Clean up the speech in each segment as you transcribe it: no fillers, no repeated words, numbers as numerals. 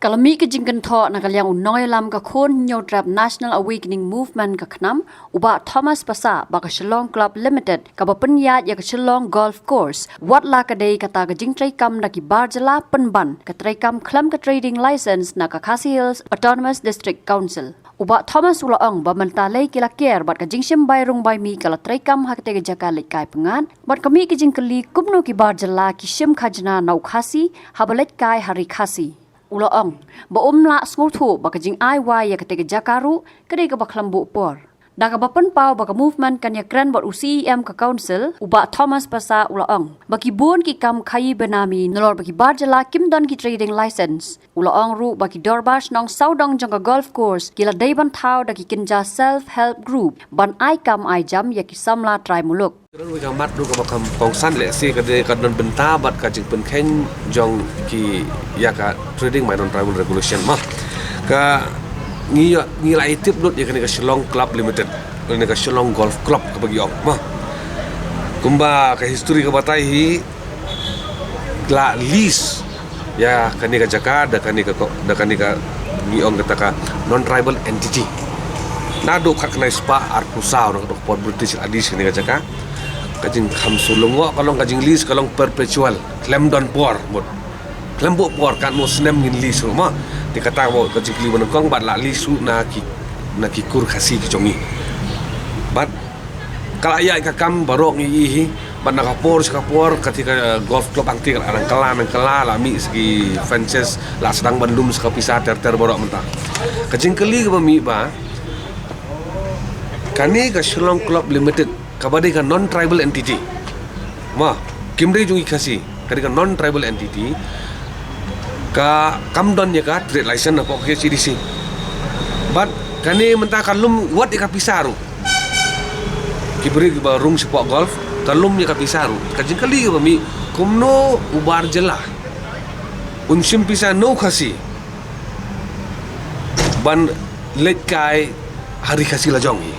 Kalau mi ke jingkan thok nak yang unoi lam ka khon nyotrap National Awakening Movement ka khnam uba Thomas Pasa ba ka Shillong Club Limited ka ba penyat ya ka Shillong Golf Course wat la ka dei kata ka jing trai kam na ki barjala penban ka trai kam khlam ka trading license na ka Khasi Hills Autonomous District Council uba Thomas ulaong ba mentalai kila ker bat ka jingsim bai rung bai mi kala trai kam ha ka jaka lekai pengan bat kami ke jing kali kumno ki barjala ki sim khajna nau khasi habalet kai hari khasi Ulaong, ba umla small thu ba kajing ai wai ya ketika jakaru kedai ka ba klambu por. Da ka ba penpau ba ka movement kan ya kran bot UCEM ka council uba Thomas Pasa ulaong. Ba ki bon ki kam khai benami nolor ba ki barjala kim don ki trading license. Ulaong ru ba ki dorbash nong saudong jong ka golf course kila daiban thau da ki kinja self help group ban ai kam ai jam ya ki samla try muluk. Rồi các mắt ka bakam pongsan le si ka de ka don benta bat ka jing pen khen jong ki ya ka trading my non tribal regulation ma ka ngi lai tip dot ya ka Shillong Club Limited ni ka Shillong Golf Club ka bagi ok ma kumba ka history ka batai hi la lease ya ka ni ka jaka da ka ni ka ni ong kata ka non tribal entity na do khat na spa ar pusau no port British adis ni ka jaka kajing kham sulungo kalong kajing lis kalong perpetual klem don por mot klem bo por kan mo snem ngin lis ma dikata mo kajing liban kong bat la lisu na ki kur khasi ki jongi bat kala ya ka kam barok ngi hi bat na kapor ketika golf club angti arang kala la mi segi fences la sedang bandum ska pisah ter borok mentah kajing keli ka mi ba kani ka Shillong Club Limited kabadi ka non tribal entity ma kimdei jungi khasi kadi ka non tribal entity ka kamdon ya ka trade license na ko CDC but kani menta kalum wat ka pisaru kibri ba rung sepak golf kalum ya ka pisaru kajin kali ka mi kumno ubar jela unsim pisa no khasi ban lekai hari khasi la jongi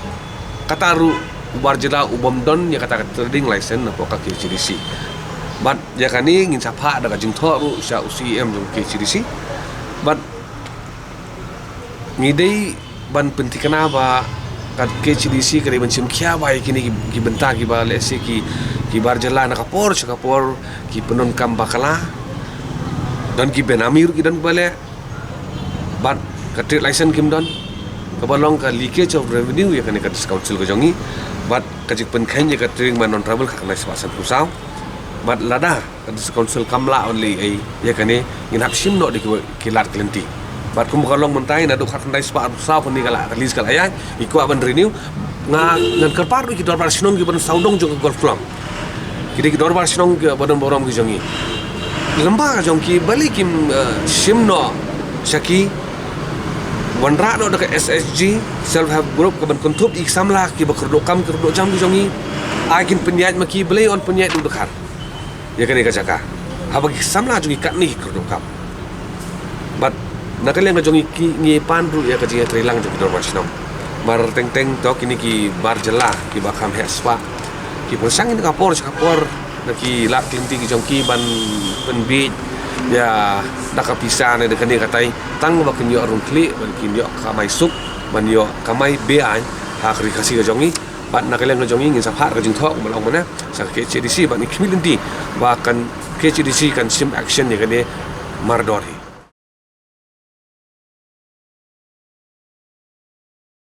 kataru ubar jela ubom don ya kata trading license na poka KCDC but ya kani ngin sapa da jing thoru sha UCM jong KCDC but ngidei ban pentikana ba kat KCDC kare mencim khia bai kini ki benta ki ba lese ki bar jela na kapor ki penon kam bakala dan ki benamir ki dan bale but kat trade license kim don kabalong ka leakage of revenue ya kani kat council ko jongi bat kajik pen khen ka trading man non travel khakna swasan pusau bat lada kat council kamla only ai ya kani ngin hapsim no dikilat klenti bat kum kalong mentai na do khakna spa pusau puni kala release kala ya iku aban renew ngan kerpar ki dorbar sinong ki ban saudong jong golf club ki dorbar sinong ki badan borom ki jongi lamba jong ki bali kim simno shaki Wanra no dekat SSG self help group ke ban kontup ik samla ki bakerdo kam kerdo jam di jongi akin penyat maki beli on penyat du dekat ya kan ka jaka habagi samla jongi kat ni kerdo kam but nakalian ka jongi ki ngi pandu ya ka jinga trilang jongi dorbar sinong mar teng to kini ki bar jela ki bakam hespa ki posang ni kapor naki lak klinti ki jongi ban penbit ya dak pisah ne dekan ni katai tang ba kinyo arung kli ban kinyo kamai sup ban yo kamai bean ha kri khasi ga jongi bat nakaleng ga jongi ngin sapha ga jing thok malong mana sa KCDC ban ikmilindi ba kan KCDC kan sim action ni ga ne mardori